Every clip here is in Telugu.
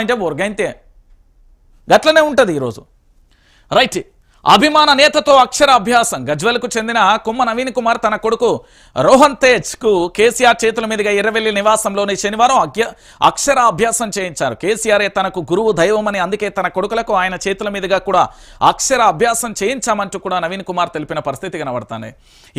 అంటే బోర్గంతే గట్లనే ఉంటుంది ఈరోజు. రైట్. అభిమాన నేతతో అక్షర అభ్యాసం. గజ్వెల్కు చెందిన కుమ్మ నవీన్ కుమార్ తన కొడుకు రోహన్ తేజ్ కు కేసీఆర్ చేతుల మీదుగా ఎర్రవెల్లి నివాసంలోని శనివారం అక్షర అభ్యాసం చేయించారు. కేసీఆరే తనకు గురువు దైవమని, అందుకే తన కొడుకులకు ఆయన చేతుల మీదుగా కూడా అక్షర అభ్యాసం చేయించామంటూ కూడా నవీన్ కుమార్ తెలిపిన పరిస్థితి కనబడతానే.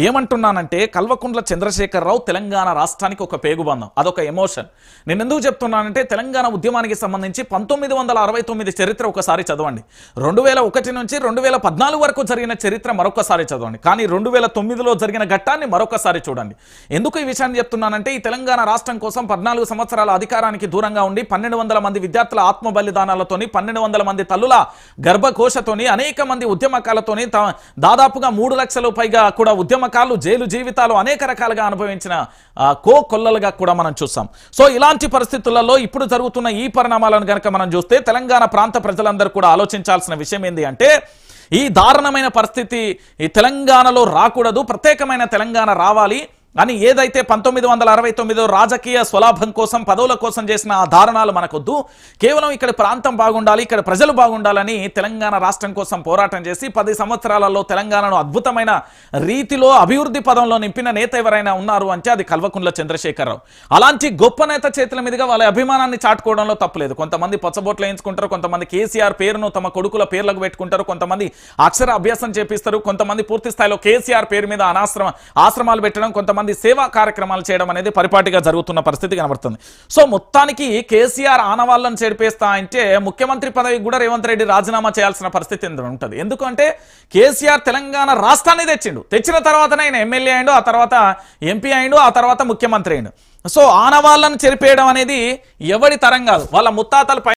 ఏమంటున్నానంటే కల్వకుంట్ల చంద్రశేఖరరావు తెలంగాణ రాష్ట్రానికి ఒక పేగుబంధం, అదొక ఎమోషన్. నేను ఎందుకు చెప్తున్నానంటే తెలంగాణ ఉద్యమానికి సంబంధించి 1969 చరిత్ర ఒకసారి చదవండి, 2001 నుంచి 2014 వరకు జరిగిన చరిత్ర మరొకసారి చదవండి, కానీ 2009లో జరిగిన ఘట్టాన్ని మరొకసారి చూడండి. ఎందుకు ఈ విషయాన్ని చెప్తున్నానంటే ఈ తెలంగాణ రాష్ట్రం కోసం 14 సంవత్సరాల అధికారానికి దూరంగా ఉండి 1200 మంది విద్యార్థుల ఆత్మ బలిదానాలతోని, 1200 మంది తల్లుల గర్భకోశతోని, అనేక మంది ఉద్యమకాలతోని, దాదాపుగా 3 లక్షల పైగా కూడా ఉద్యమకాలు, జైలు జీవితాలు అనేక రకాలుగా అనుభవించిన కొల్లలుగా కూడా మనం చూస్తాం. సో ఇలాంటి పరిస్థితులలో ఇప్పుడు జరుగుతున్న ఈ పరిణామాలను గనక మనం చూస్తే తెలంగాణ ప్రాంత ప్రజలందరూ కూడా ఆలోచించాల్సిన విషయం ఏంటి అంటే ఈ దారుణమైన పరిస్థితి ఈ తెలంగాణలో రాకూడదు, ప్రత్యేకమైన తెలంగాణ రావాలి అని ఏదైతే 1969 రాజకీయ స్వలాభం కోసం, పదవుల కోసం చేసిన ఆ దారుణాలు మనకొద్దు, కేవలం ఇక్కడ ప్రాంతం బాగుండాలి, ఇక్కడ ప్రజలు బాగుండాలని తెలంగాణ రాష్ట్రం కోసం పోరాటం చేసి 10 సంవత్సరాలలో తెలంగాణను అద్భుతమైన రీతిలో అభివృద్ధి పదంలో నింపిన నేత ఎవరైనా ఉన్నారు అంటే అది కల్వకుంట్ల చంద్రశేఖరరావు. అలాంటి గొప్ప నేత చేతుల మీదుగా వాళ్ళ అభిమానాన్ని చాటుకోవడంలో తప్పులేదు. కొంతమంది పచ్చబొట్లు వేయించుకుంటారు, కొంతమంది కేసీఆర్ పేరును తమ కొడుకుల పేర్లకు పెట్టుకుంటారు, కొంతమంది అక్షర అభ్యాసం చేపిస్తారు, కొంతమంది పూర్తి స్థాయిలో కేసీఆర్ పేరు మీద ఆశ్రమాలు పెట్టడం, కొంతమంది సేవా కార్యక్రమాలు చేయడం అనేది పరిపాటిగా జరుగుతున్న పరిస్థితి కనబడుతుంది. సో మొత్తానికి కేసీఆర్ ఆనవాళ్లను చేర్పేస్తా అంటే ముఖ్యమంత్రి పదవికి కూడా రేవంత్ రెడ్డి రాజీనామా చేయాల్సిన పరిస్థితి ఉంటుంది. ఎందుకంటే కేసీఆర్ తెలంగాణ రాష్ట్రాన్ని తెచ్చిన తర్వాతనే ఆయన ఎమ్మెల్యే అయిండు, ఆ తర్వాత ఎంపీ అయిండు, ఆ తర్వాత ముఖ్యమంత్రి అయిండు. సో ఆనవాళ్లను చెరిపేయడం అనేది ఎవరి తరం కాదు, వాళ్ళ ముత్తాతలు